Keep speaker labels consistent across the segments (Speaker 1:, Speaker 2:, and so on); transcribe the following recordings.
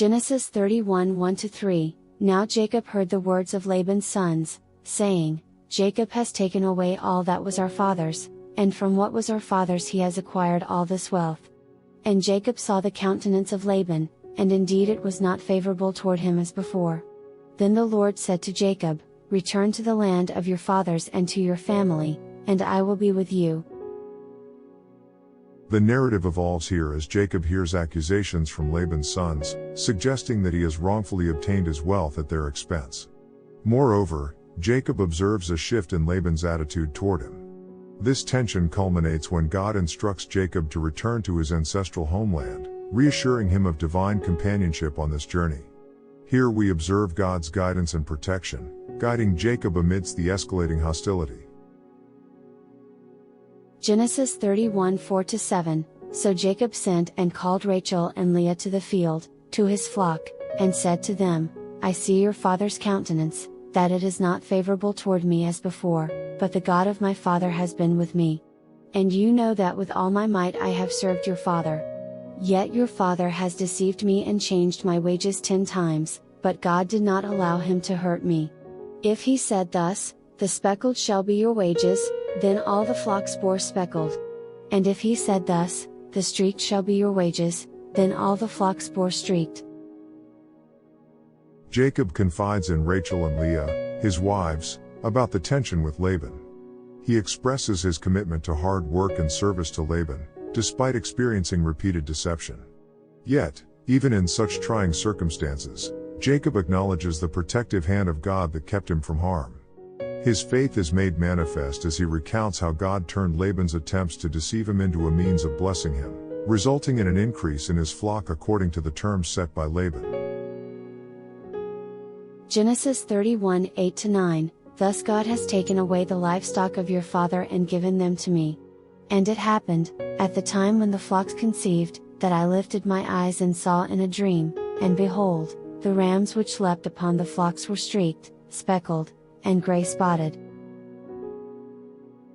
Speaker 1: Genesis 31 1-3. Now Jacob heard the words of Laban's sons, saying, Jacob has taken away all that was our father's, and from what was our father's he has acquired all this wealth. And Jacob saw the countenance of Laban, and indeed it was not favorable toward him as before. Then the Lord said to Jacob, Return to the land of your fathers and to your family, and I will be with you.
Speaker 2: The narrative evolves here as Jacob hears accusations from Laban's sons, suggesting that he has wrongfully obtained his wealth at their expense. Moreover, Jacob observes a shift in Laban's attitude toward him. This tension culminates when God instructs Jacob to return to his ancestral homeland, reassuring him of divine companionship on this journey. Here we observe God's guidance and protection, guiding Jacob amidst the escalating hostility.
Speaker 1: Genesis 31 4-7. So Jacob sent and called Rachel and Leah to the field, to his flock, and said to them, I see your father's countenance, that it is not favorable toward me as before, but the God of my father has been with me. And you know that with all my might I have served your father. Yet your father has deceived me and changed my wages 10 times, but God did not allow him to hurt me. If he said thus, the speckled shall be your wages, then all the flocks bore speckled. And if he said thus, the streaked shall be your wages, then all the flocks bore streaked.
Speaker 2: Jacob confides in Rachel and Leah, his wives, about the tension with Laban. He expresses his commitment to hard work and service to Laban, despite experiencing repeated deception. Yet, even in such trying circumstances, Jacob acknowledges the protective hand of God that kept him from harm. His faith is made manifest as he recounts how God turned Laban's attempts to deceive him into a means of blessing him, resulting in an increase in his flock according to the terms set by Laban.
Speaker 1: Genesis 31 8-9. Thus God has taken away the livestock of your father and given them to me. And it happened, at the time when the flocks conceived, that I lifted my eyes and saw in a dream, and behold, the rams which leapt upon the flocks were streaked, speckled, and gray-spotted.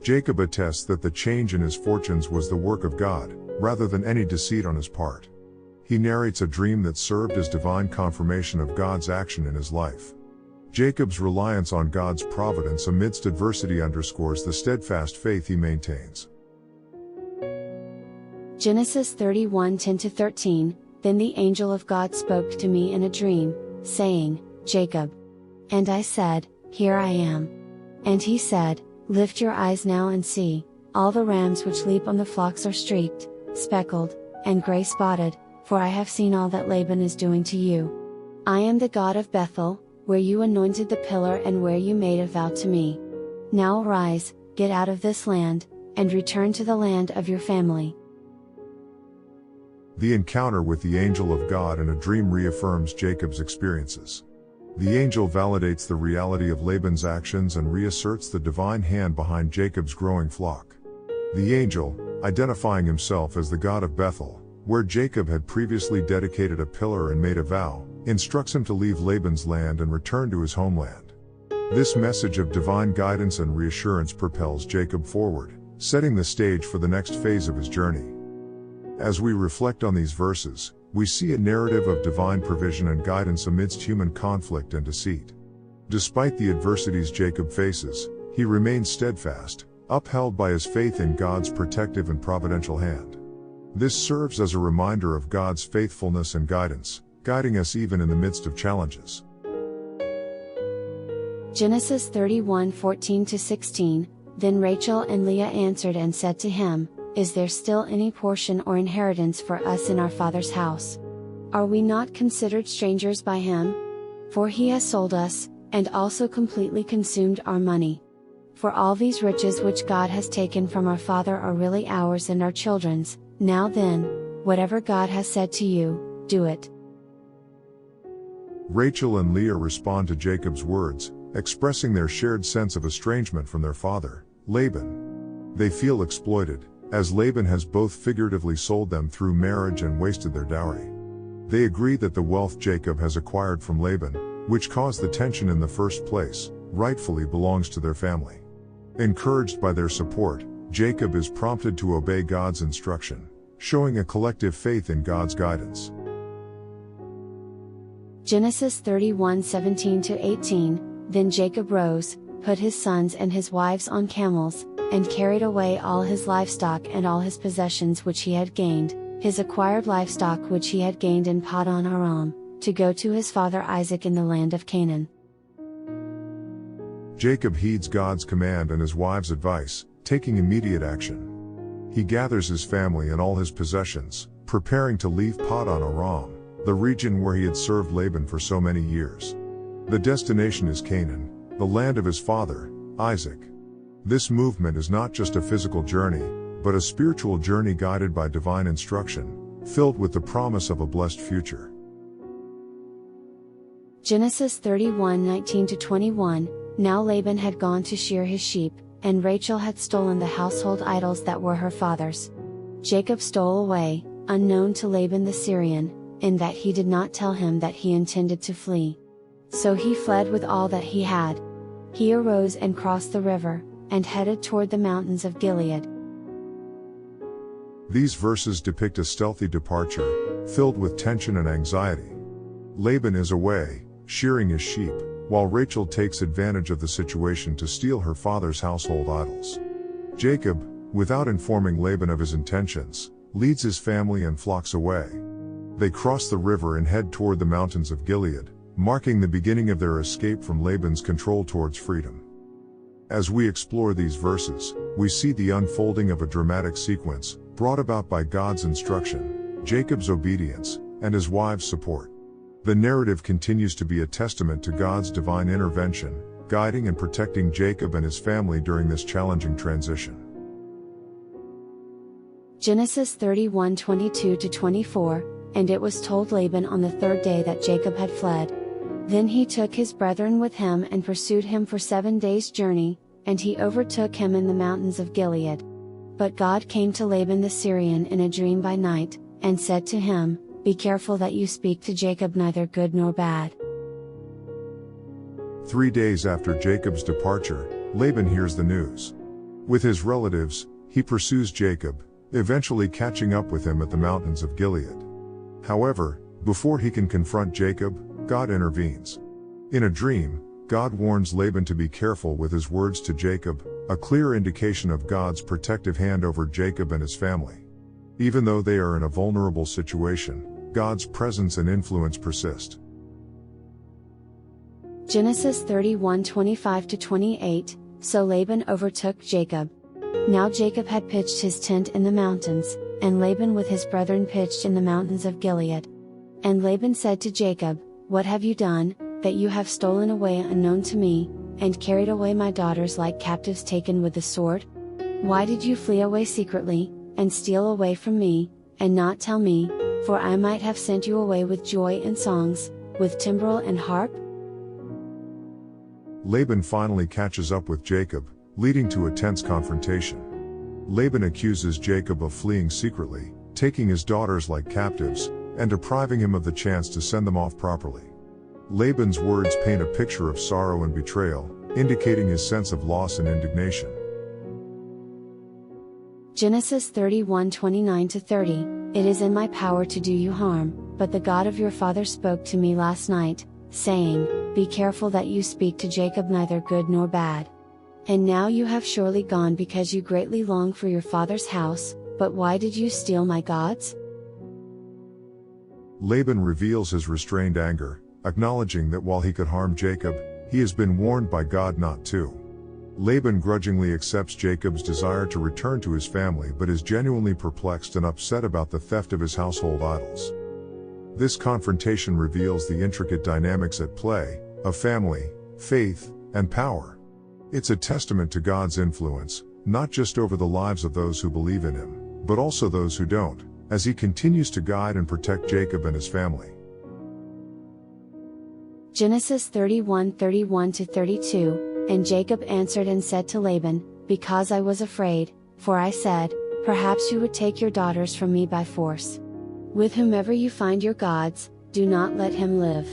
Speaker 2: Jacob attests that the change in his fortunes was the work of God, rather than any deceit on his part. He narrates a dream that served as divine confirmation of God's action in his life. Jacob's reliance on God's providence amidst adversity underscores the steadfast faith he maintains.
Speaker 1: Genesis 31 10-13. Then the angel of God spoke to me in a dream, saying, Jacob. And I said, Here I am. And he said, Lift your eyes now and see, all the rams which leap on the flocks are streaked, speckled, and gray-spotted, for I have seen all that Laban is doing to you. I am the God of Bethel, where you anointed the pillar and where you made a vow to me. Now arise, get out of this land, and return to the land of your family.
Speaker 2: The encounter with the angel of God in a dream reaffirms Jacob's experiences. The angel validates the reality of Laban's actions and reasserts the divine hand behind Jacob's growing flock. The angel, identifying himself as the God of Bethel, where Jacob had previously dedicated a pillar and made a vow, instructs him to leave Laban's land and return to his homeland. This message of divine guidance and reassurance propels Jacob forward, setting the stage for the next phase of his journey. As we reflect on these verses, we see a narrative of divine provision and guidance amidst human conflict and deceit. Despite the adversities Jacob faces, he remains steadfast, upheld by his faith in God's protective and providential hand. This serves as a reminder of God's faithfulness and guidance, guiding us even in the midst of challenges.
Speaker 1: Genesis 31 14-16. Then Rachel and Leah answered and said to him, Is there still any portion or inheritance for us in our father's house? Are we not considered strangers by him? For he has sold us, and also completely consumed our money. For all these riches which God has taken from our father are really ours and our children's. Now then, whatever God has said to you, do it.
Speaker 2: Rachel and Leah respond to Jacob's words, expressing their shared sense of estrangement from their father, Laban. They feel exploited, as Laban has both figuratively sold them through marriage and wasted their dowry. They agree that the wealth Jacob has acquired from Laban, which caused the tension in the first place, rightfully belongs to their family. Encouraged by their support, Jacob is prompted to obey God's instruction, showing a collective faith in God's guidance.
Speaker 1: Genesis 31:17-18. Then Jacob rose, put his sons and his wives on camels, and carried away all his livestock and all his possessions which he had gained, his acquired livestock which he had gained in Paddan Aram, to go to his father Isaac in the land of Canaan.
Speaker 2: Jacob heeds God's command and his wife's advice, taking immediate action. He gathers his family and all his possessions, preparing to leave Paddan Aram, the region where he had served Laban for so many years. The destination is Canaan, the land of his father, Isaac. This movement is not just a physical journey, but a spiritual journey guided by divine instruction, filled with the promise of a blessed future.
Speaker 1: Genesis 31:19-21. Now Laban had gone to shear his sheep, and Rachel had stolen the household idols that were her father's. Jacob stole away, unknown to Laban the Syrian, in that he did not tell him that he intended to flee. So he fled with all that he had. He arose and crossed the river, and headed toward the mountains of Gilead.
Speaker 2: These verses depict a stealthy departure, filled with tension and anxiety. Laban is away, shearing his sheep, while Rachel takes advantage of the situation to steal her father's household idols. Jacob, without informing Laban of his intentions, leads his family and flocks away. They cross the river and head toward the mountains of Gilead, marking the beginning of their escape from Laban's control towards freedom. As we explore these verses, we see the unfolding of a dramatic sequence, brought about by God's instruction, Jacob's obedience, and his wife's support. The narrative continues to be a testament to God's divine intervention, guiding and protecting Jacob and his family during this challenging transition.
Speaker 1: Genesis 31:22-24. And it was told Laban on the third day that Jacob had fled. Then he took his brethren with him and pursued him for 7 days' journey, and he overtook him in the mountains of Gilead. But God came to Laban the Syrian in a dream by night, and said to him, Be careful that you speak to Jacob neither good nor bad.
Speaker 2: 3 days after Jacob's departure, Laban hears the news. With his relatives, he pursues Jacob, eventually catching up with him at the mountains of Gilead. However, before he can confront Jacob, God intervenes. In a dream, God warns Laban to be careful with his words to Jacob, a clear indication of God's protective hand over Jacob and his family. Even though they are in a vulnerable situation, God's presence and influence persist.
Speaker 1: Genesis 31:25-28. So Laban overtook Jacob. Now Jacob had pitched his tent in the mountains, and Laban with his brethren pitched in the mountains of Gilead. And Laban said to Jacob, What have you done, that you have stolen away unknown to me, and carried away my daughters like captives taken with the sword? Why did you flee away secretly, and steal away from me, and not tell me, for I might have sent you away with joy and songs, with timbrel and harp?
Speaker 2: Laban finally catches up with Jacob, leading to a tense confrontation. Laban accuses Jacob of fleeing secretly, taking his daughters like captives, and depriving him of the chance to send them off properly. Laban's words paint a picture of sorrow and betrayal, indicating his sense of loss and indignation.
Speaker 1: Genesis 31:29-30. It is in my power to do you harm, but the God of your father spoke to me last night, saying, Be careful that you speak to Jacob neither good nor bad. And now you have surely gone because you greatly long for your father's house, but why did you steal my gods?
Speaker 2: Laban reveals his restrained anger, acknowledging that while he could harm Jacob, he has been warned by God not to. Laban grudgingly accepts Jacob's desire to return to his family but is genuinely perplexed and upset about the theft of his household idols. This confrontation reveals the intricate dynamics at play, of family, faith, and power. It's a testament to God's influence, not just over the lives of those who believe in Him, but also those who don't, as He continues to guide and protect Jacob and his family.
Speaker 1: Genesis 31:31-32. And Jacob answered and said to Laban, Because I was afraid, for I said, Perhaps you would take your daughters from me by force. With whomever you find your gods, do not let him live.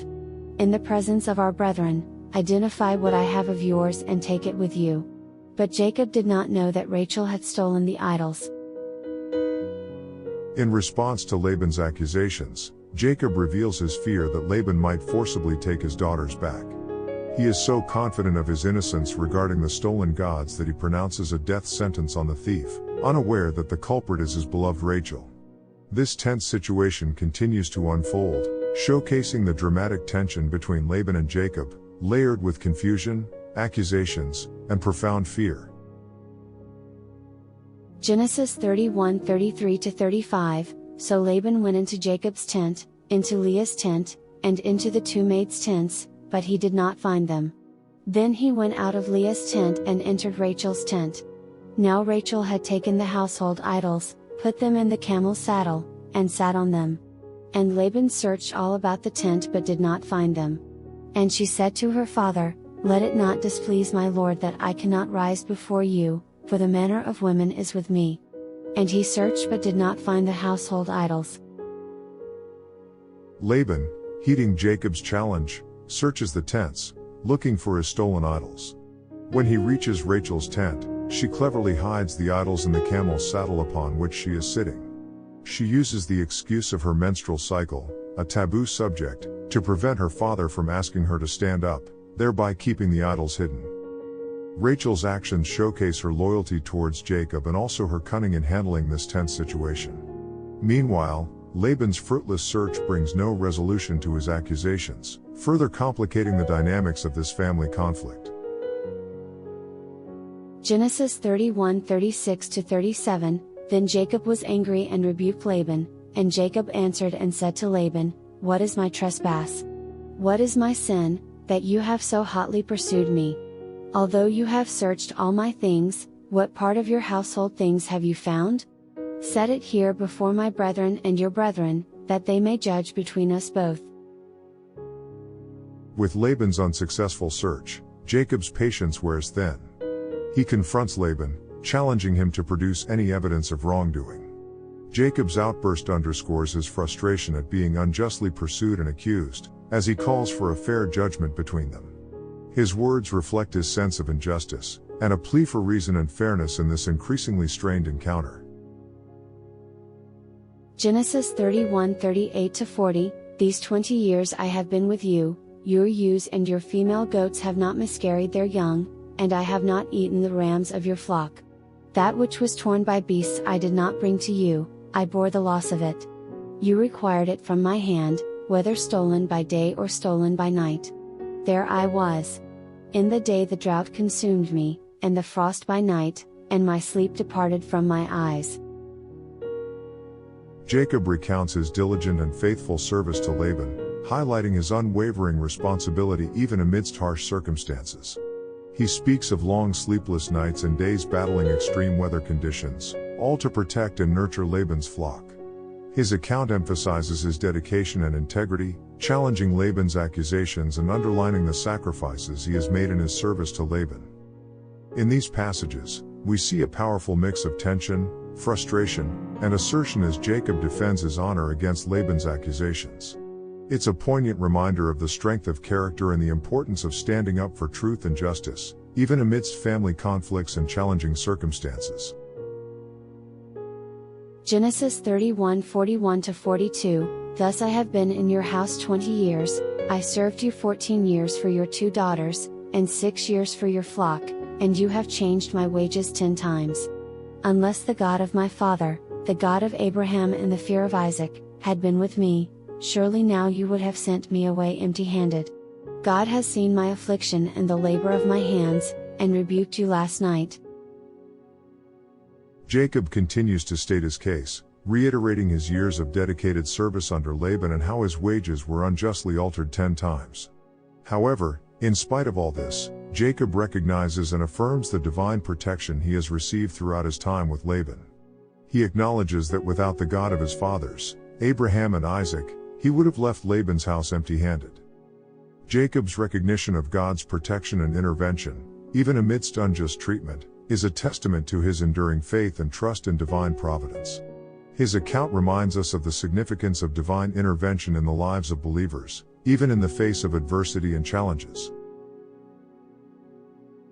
Speaker 1: In the presence of our brethren, identify what I have of yours and take it with you. But Jacob did not know that Rachel had stolen the idols.
Speaker 2: In response to Laban's accusations, Jacob reveals his fear that Laban might forcibly take his daughters back. He is so confident of his innocence regarding the stolen gods that he pronounces a death sentence on the thief, unaware that the culprit is his beloved Rachel. This tense situation continues to unfold, showcasing the dramatic tension between Laban and Jacob, layered with confusion, accusations, and profound fear.
Speaker 1: Genesis 31:33-35. So Laban went into Jacob's tent, into Leah's tent, and into the two maids' tents, but he did not find them. Then he went out of Leah's tent and entered Rachel's tent. Now Rachel had taken the household idols, put them in the camel's saddle, and sat on them. And Laban searched all about the tent but did not find them. And she said to her father, "Let it not displease my lord that I cannot rise before you, for the manner of women is with me." And he searched but did not find the household idols.
Speaker 2: Laban, heeding Jacob's challenge, searches the tents, looking for his stolen idols. When he reaches Rachel's tent, she cleverly hides the idols in the camel's saddle upon which she is sitting. She uses the excuse of her menstrual cycle, a taboo subject, to prevent her father from asking her to stand up, thereby keeping the idols hidden. Rachel's actions showcase her loyalty towards Jacob and also her cunning in handling this tense situation. Meanwhile, Laban's fruitless search brings no resolution to his accusations, further complicating the dynamics of this family conflict.
Speaker 1: Genesis 31:36-37. Then Jacob was angry and rebuked Laban, and Jacob answered and said to Laban, "What is my trespass? What is my sin, that you have so hotly pursued me? Although you have searched all my things, what part of your household things have you found? Set it here before my brethren and your brethren, that they may judge between us both."
Speaker 2: With Laban's unsuccessful search, Jacob's patience wears thin. He confronts Laban, challenging him to produce any evidence of wrongdoing. Jacob's outburst underscores his frustration at being unjustly pursued and accused, as he calls for a fair judgment between them. His words reflect his sense of injustice, and a plea for reason and fairness in this increasingly strained encounter.
Speaker 1: Genesis 31:38-40. These 20 years I have been with you, your ewes and your female goats have not miscarried their young, and I have not eaten the rams of your flock. That which was torn by beasts I did not bring to you, I bore the loss of it. You required it from my hand, whether stolen by day or stolen by night. There I was. In the day the drought consumed me, and the frost by night, and my sleep departed from my eyes.
Speaker 2: Jacob recounts his diligent and faithful service to Laban, highlighting his unwavering responsibility even amidst harsh circumstances. He speaks of long sleepless nights and days battling extreme weather conditions, all to protect and nurture Laban's flock. His account emphasizes his dedication and integrity, challenging Laban's accusations and underlining the sacrifices he has made in his service to Laban. In these passages, we see a powerful mix of tension, frustration, and assertion as Jacob defends his honor against Laban's accusations. It's a poignant reminder of the strength of character and the importance of standing up for truth and justice, even amidst family conflicts and challenging circumstances.
Speaker 1: Genesis 31:41-42. Thus I have been in your house 20 years, I served you 14 years for your 2 daughters, and 6 years for your flock, and you have changed my wages 10 times. Unless the God of my father, the God of Abraham and the fear of Isaac, had been with me, surely now you would have sent me away empty-handed. God has seen my affliction and the labor of my hands, and rebuked you last night.
Speaker 2: Jacob continues to state his case, reiterating his years of dedicated service under Laban and how his wages were unjustly altered 10 times. However, in spite of all this, Jacob recognizes and affirms the divine protection he has received throughout his time with Laban. He acknowledges that without the God of his fathers, Abraham and Isaac, he would have left Laban's house empty-handed. Jacob's recognition of God's protection and intervention, even amidst unjust treatment, is a testament to his enduring faith and trust in divine providence. His account reminds us of the significance of divine intervention in the lives of believers, even in the face of adversity and challenges.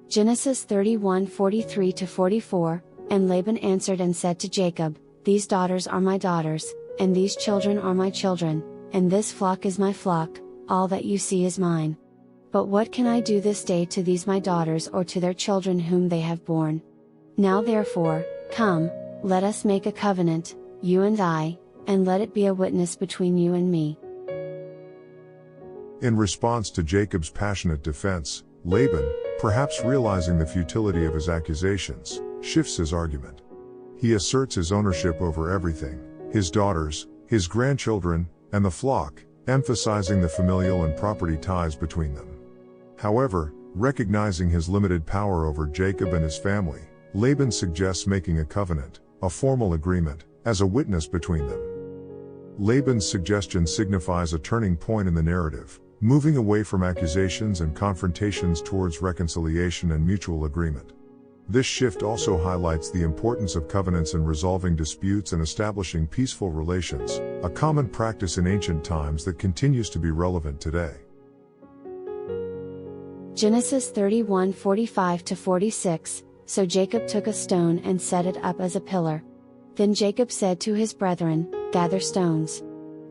Speaker 1: Genesis 31:43-44. And Laban answered and said to Jacob, These daughters are my daughters, and these children are my children, and this flock is my flock, all that you see is mine. But what can I do this day to these my daughters or to their children whom they have borne? Now therefore, come, let us make a covenant, you and I, and let it be a witness between you and me."
Speaker 2: In response to Jacob's passionate defense, Laban, perhaps realizing the futility of his accusations, shifts his argument. He asserts his ownership over everything, his daughters, his grandchildren, and the flock, emphasizing the familial and property ties between them. However, recognizing his limited power over Jacob and his family, Laban suggests making a covenant, a formal agreement, as a witness between them. Laban's suggestion signifies a turning point in the narrative, moving away from accusations and confrontations towards reconciliation and mutual agreement. This shift also highlights the importance of covenants in resolving disputes and establishing peaceful relations, a common practice in ancient times that continues to be relevant today.
Speaker 1: Genesis 31:45-46. So Jacob took a stone and set it up as a pillar. Then Jacob said to his brethren, "Gather stones."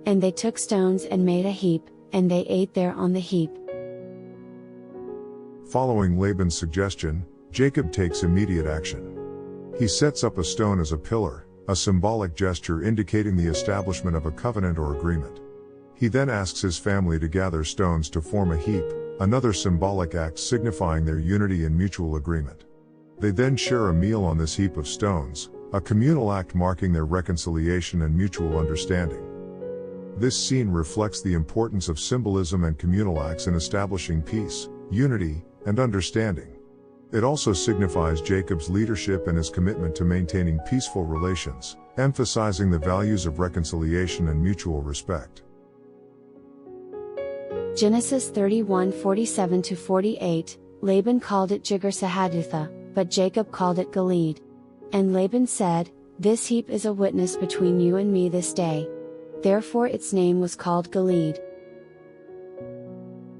Speaker 1: And they took stones and made a heap, and they ate there on the heap.
Speaker 2: Following Laban's suggestion, Jacob takes immediate action. He sets up a stone as a pillar, a symbolic gesture indicating the establishment of a covenant or agreement. He then asks his family to gather stones to form a heap, another symbolic act signifying their unity and mutual agreement. They then share a meal on this heap of stones, a communal act marking their reconciliation and mutual understanding. This scene reflects the importance of symbolism and communal acts in establishing peace, unity, and understanding. It also signifies Jacob's leadership and his commitment to maintaining peaceful relations, emphasizing the values of reconciliation and mutual respect.
Speaker 1: Genesis 31:47-48. Laban called it Jegar-sahadutha, but Jacob called it Gilead. And Laban said, "This heap is a witness between you and me this day." Therefore its name was called Gilead.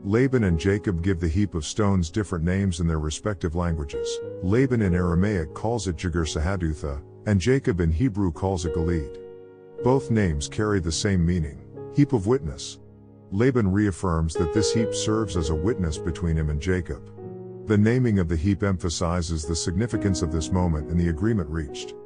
Speaker 2: Laban and Jacob give the heap of stones different names in their respective languages. Laban in Aramaic calls it Jegar-sahadutha, and Jacob in Hebrew calls it Gilead. Both names carry the same meaning, heap of witness. Laban reaffirms that this heap serves as a witness between him and Jacob. The naming of the heap emphasizes the significance of this moment and the agreement reached.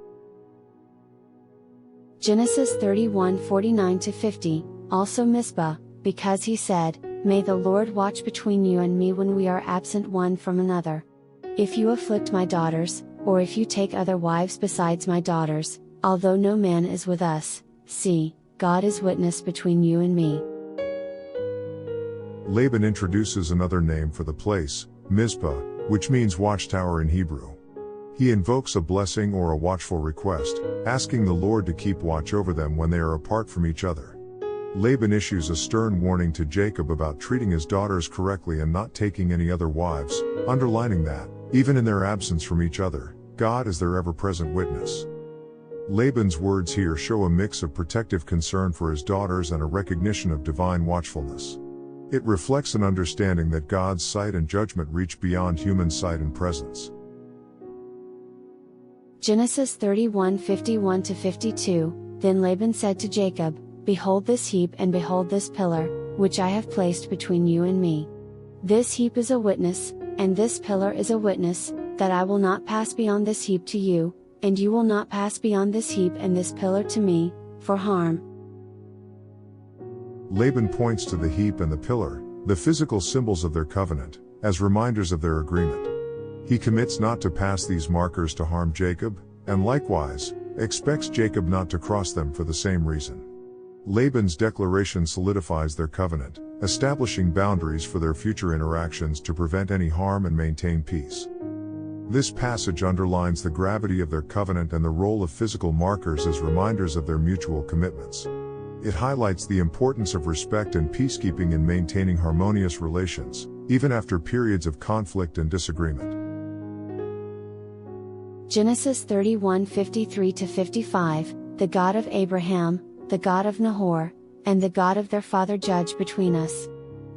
Speaker 1: Genesis 31:49-50. Also Mizpah, because he said, "May the Lord watch between you and me when we are absent one from another. If you afflict my daughters, or if you take other wives besides my daughters, although no man is with us, see, God is witness between you and me."
Speaker 2: Laban introduces another name for the place, Mizpah, which means watchtower in Hebrew. He invokes a blessing or a watchful request, asking the Lord to keep watch over them when they are apart from each other. Laban issues a stern warning to Jacob about treating his daughters correctly and not taking any other wives, underlining that, even in their absence from each other, God is their ever-present witness. Laban's words here show a mix of protective concern for his daughters and a recognition of divine watchfulness. It reflects an understanding that God's sight and judgment reach beyond human sight and presence.
Speaker 1: Genesis 31:51-52. Then Laban said to Jacob, "Behold this heap and behold this pillar, which I have placed between you and me. This heap is a witness, and this pillar is a witness, that I will not pass beyond this heap to you, and you will not pass beyond this heap and this pillar to me, for harm."
Speaker 2: Laban points to the heap and the pillar, the physical symbols of their covenant, as reminders of their agreement. He commits not to pass these markers to harm Jacob, and likewise, expects Jacob not to cross them for the same reason. Laban's declaration solidifies their covenant, establishing boundaries for their future interactions to prevent any harm and maintain peace. This passage underlines the gravity of their covenant and the role of physical markers as reminders of their mutual commitments. It highlights the importance of respect and peacekeeping in maintaining harmonious relations, even after periods of conflict and disagreement.
Speaker 1: Genesis 31:53-55. The God of Abraham, the God of Nahor, and the God of their father judge between us.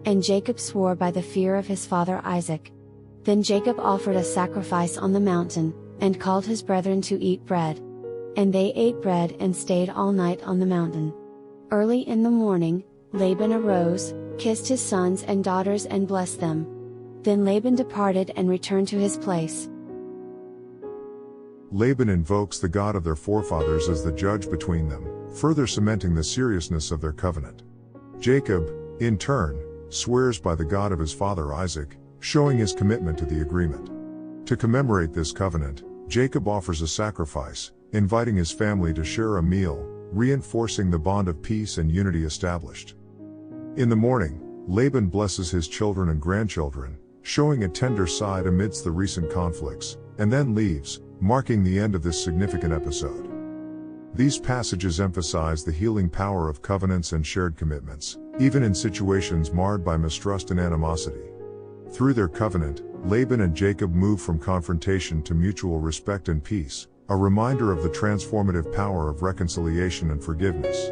Speaker 1: And Jacob swore by the fear of his father Isaac. Then Jacob offered a sacrifice on the mountain, and called his brethren to eat bread. And they ate bread and stayed all night on the mountain. Early in the morning, Laban arose, kissed his sons and daughters and blessed them. Then Laban departed and returned to his place.
Speaker 2: Laban invokes the God of their forefathers as the judge between them, further cementing the seriousness of their covenant. Jacob, in turn, swears by the God of his father Isaac, showing his commitment to the agreement. To commemorate this covenant, Jacob offers a sacrifice, inviting his family to share a meal, reinforcing the bond of peace and unity established. In the morning, Laban blesses his children and grandchildren, showing a tender side amidst the recent conflicts, and then leaves, marking the end of this significant episode. These passages emphasize the healing power of covenants and shared commitments, even in situations marred by mistrust and animosity. Through their covenant, Laban and Jacob move from confrontation to mutual respect and peace, a reminder of the transformative power of reconciliation and forgiveness.